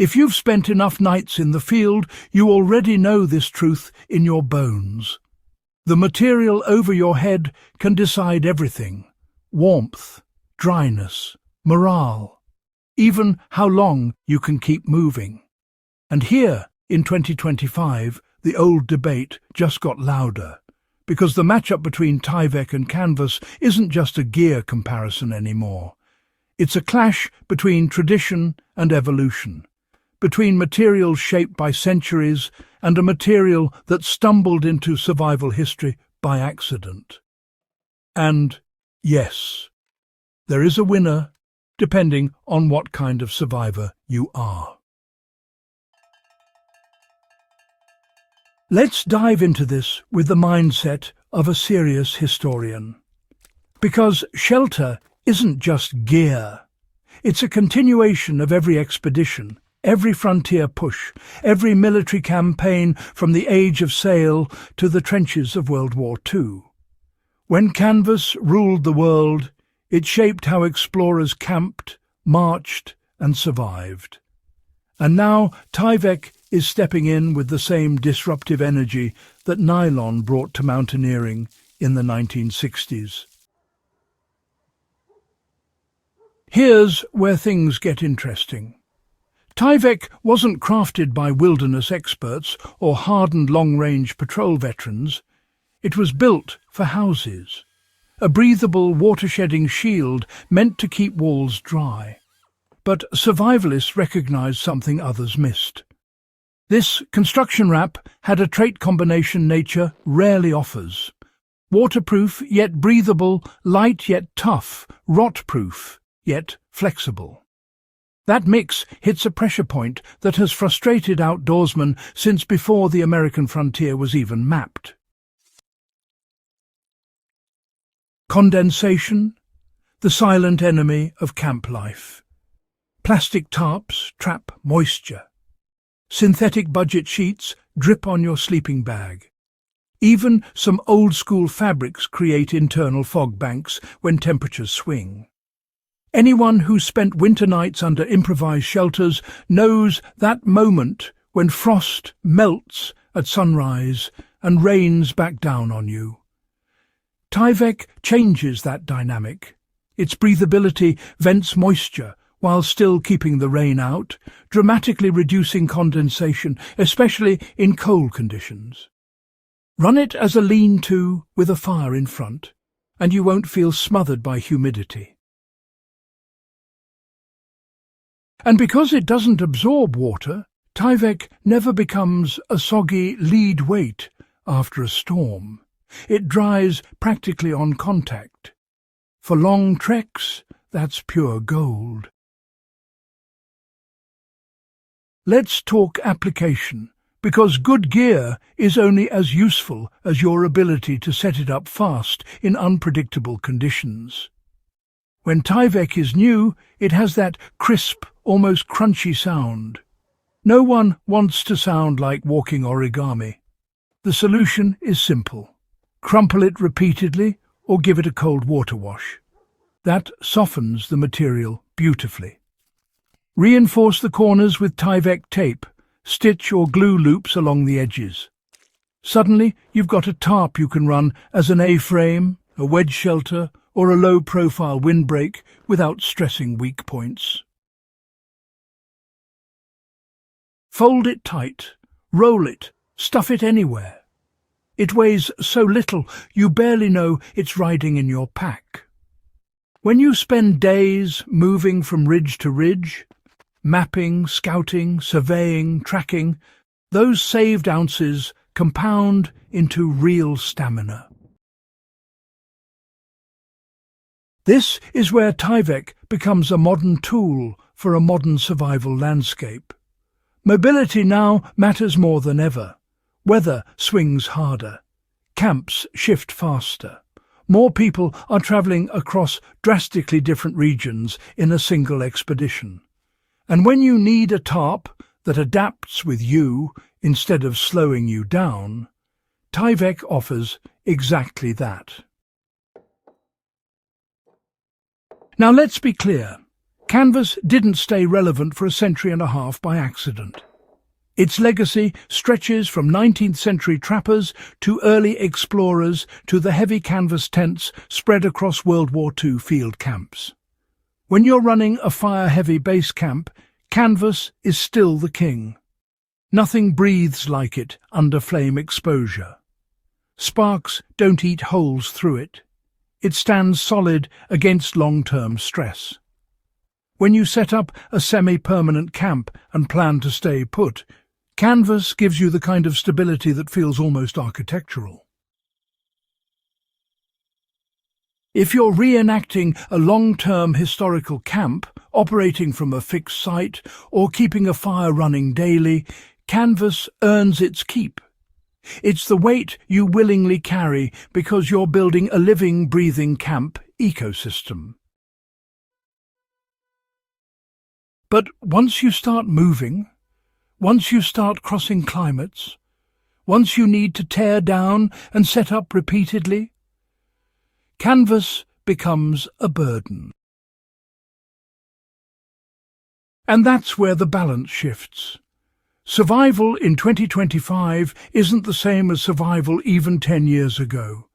If you've spent enough nights in the field, you already know this truth in your bones. The material over your head can decide everything: warmth, dryness, morale, even how long you can keep moving. And here, in 2025, the old debate just got louder, because the matchup between Tyvek and Canvas isn't just a gear comparison anymore. It's a clash between tradition and evolution, between materials shaped by centuries and a material that stumbled into survival history by accident. And yes, there is a winner, depending on what kind of survivor you are. Let's dive into this with the mindset of a serious historian. Because shelter isn't just gear. It's a continuation of every expedition, every frontier push, every military campaign from the age of sail to the trenches of World War II. When canvas ruled the world, it shaped how explorers camped, marched, and survived. And now Tyvek is stepping in with the same disruptive energy that nylon brought to mountaineering in the 1960s. Here's where things get interesting. Tyvek wasn't crafted by wilderness experts or hardened long-range patrol veterans. It was built for houses, a breathable water-shedding shield meant to keep walls dry. But survivalists recognized something others missed. This construction wrap had a trait combination nature rarely offers: waterproof yet breathable, light yet tough, rot-proof yet flexible. That mix hits a pressure point that has frustrated outdoorsmen since before the American frontier was even mapped. Condensation, the silent enemy of camp life. Plastic tarps trap moisture. Synthetic budget sheets drip on your sleeping bag. Even some old-school fabrics create internal fog banks when temperatures swing. Anyone who's spent winter nights under improvised shelters knows that moment when frost melts at sunrise and rains back down on you. Tyvek changes that dynamic. Its breathability vents moisture while still keeping the rain out, dramatically reducing condensation, especially in cold conditions. Run it as a lean-to with a fire in front, and you won't feel smothered by humidity. And because it doesn't absorb water, Tyvek never becomes a soggy lead weight after a storm. It dries practically on contact. For long treks, that's pure gold. Let's talk application, because good gear is only as useful as your ability to set it up fast in unpredictable conditions. When Tyvek is new, it has that crisp, almost crunchy sound. No one wants to sound like walking origami. The solution is simple. Crumple it repeatedly or give it a cold water wash. That softens the material beautifully. Reinforce the corners with Tyvek tape. Stitch or glue loops along the edges. Suddenly, you've got a tarp you can run as an A-frame, a wedge shelter, or a low-profile windbreak without stressing weak points. Fold it tight, roll it, stuff it anywhere. It weighs so little you barely know it's riding in your pack. When you spend days moving from ridge to ridge, mapping, scouting, surveying, tracking, those saved ounces compound into real stamina. This is where Tyvek becomes a modern tool for a modern survival landscape. Mobility now matters more than ever. Weather swings harder. Camps shift faster. More people are travelling across drastically different regions in a single expedition. And when you need a tarp that adapts with you instead of slowing you down, Tyvek offers exactly that. Now let's be clear. Canvas didn't stay relevant for a century and a half by accident. Its legacy stretches from 19th century trappers to early explorers to the heavy canvas tents spread across World War II field camps. When you're running a fire-heavy base camp, canvas is still the king. Nothing breathes like it under flame exposure. Sparks don't eat holes through it. It stands solid against long-term stress. When you set up a semi-permanent camp and plan to stay put, canvas gives you the kind of stability that feels almost architectural. If you're reenacting a long-term historical camp, operating from a fixed site, or keeping a fire running daily, canvas earns its keep. It's the weight you willingly carry because you're building a living, breathing camp ecosystem. But once you start moving, once you start crossing climates, once you need to tear down and set up repeatedly, canvas becomes a burden. And that's where the balance shifts. Survival in 2025 isn't the same as survival even 10 years ago.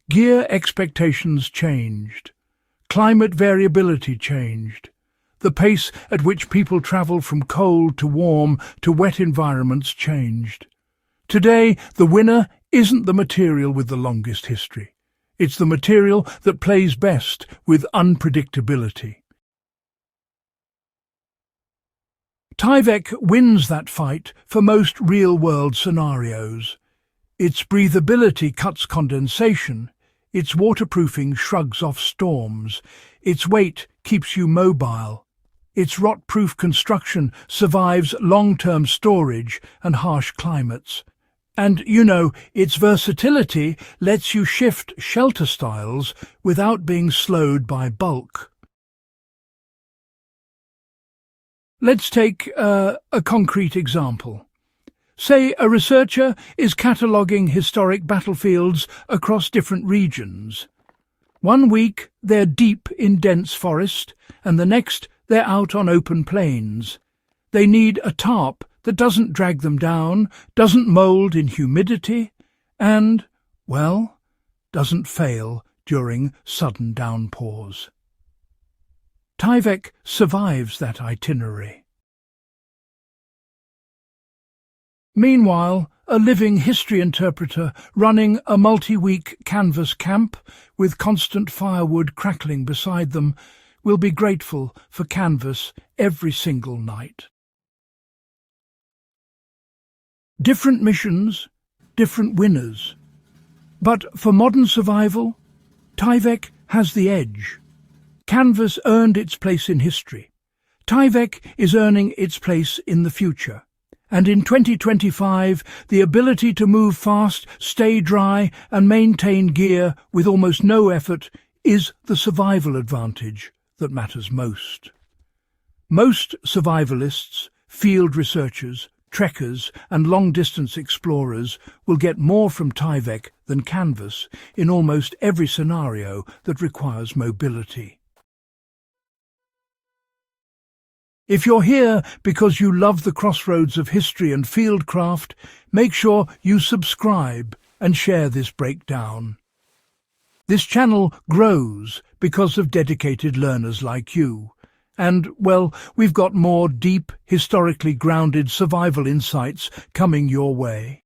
Gear expectations changed. Climate variability changed. The pace at which people travel from cold to warm to wet environments changed. Today, the winner isn't the material with the longest history. It's the material that plays best with unpredictability. Tyvek wins that fight for most real-world scenarios. Its breathability cuts condensation. Its waterproofing shrugs off storms. Its weight keeps you mobile. Its rot-proof construction survives long-term storage and harsh climates. And, its versatility lets you shift shelter styles without being slowed by bulk. Let's take a concrete example. Say a researcher is cataloguing historic battlefields across different regions. One week they're deep in dense forest, and the next they're out on open plains. They need a tarp that doesn't drag them down, doesn't mould in humidity, and, doesn't fail during sudden downpours. Tyvek survives that itinerary. Meanwhile, a living history interpreter running a multi-week canvas camp with constant firewood crackling beside them will be grateful for canvas every single night. Different missions, different winners. But for modern survival, Tyvek has the edge. Canvas earned its place in history. Tyvek is earning its place in the future. And in 2025, the ability to move fast, stay dry, and maintain gear with almost no effort is the survival advantage that matters most. Most survivalists, field researchers, trekkers, and long-distance explorers will get more from Tyvek than canvas in almost every scenario that requires mobility. If you're here because you love the crossroads of history and fieldcraft, make sure you subscribe and share this breakdown. This channel grows because of dedicated learners like you. And, we've got more deep, historically grounded survival insights coming your way.